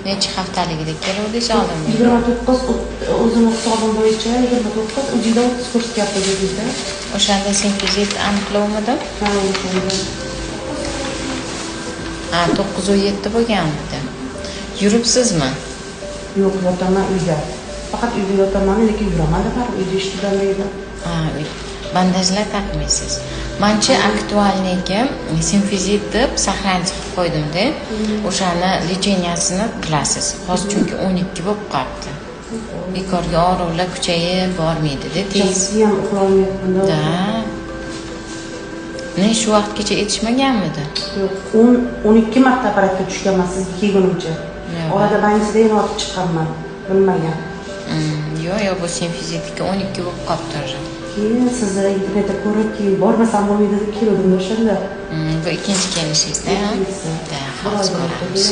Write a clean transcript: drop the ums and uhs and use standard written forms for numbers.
Necha haftaligidek keluvdingiz oldinmi? 29 o'zini hisobim bo'yicha 29 ujidan 30 ko'rsatyapti dedingizda. O'shanda simfizit aniqlovmidi? Ha, o'shanda. Ha, 9-7 bo'lganmidi. Yuribsizmi? Yo'q, yotaman uyda. Faqat uyda yotaman, lekin yuraman-da, uyda ishlayman. Ha, bandajlar taqmaysiz. Mencha aktualniki simfizit deb saqlanib qo'ydim-da. O'shani lecheniyasini qilasiz. Hozir chunki 12 bo'lib qolibdi. Bekorga og'riqlar kuchayib bormaydi-da, tez. Ham uxlolmayapman. Da. Ne shu vaqtgacha yetishmaganmidi? Yo'q, 12 marta apparatga tushganman sizga kelgunimcha. Orada bangisida yana otib chiqqanman, bilmagan. Yo'q, bu simfizitga 12 bo'lib qolibdi. Keyin sizni internetda ko'rib, keyin bormasam bo'lmaydi deb keldim o'shanda. Bu ikkinchi kelishingizda, ha? Da, hozir ko'ramiz.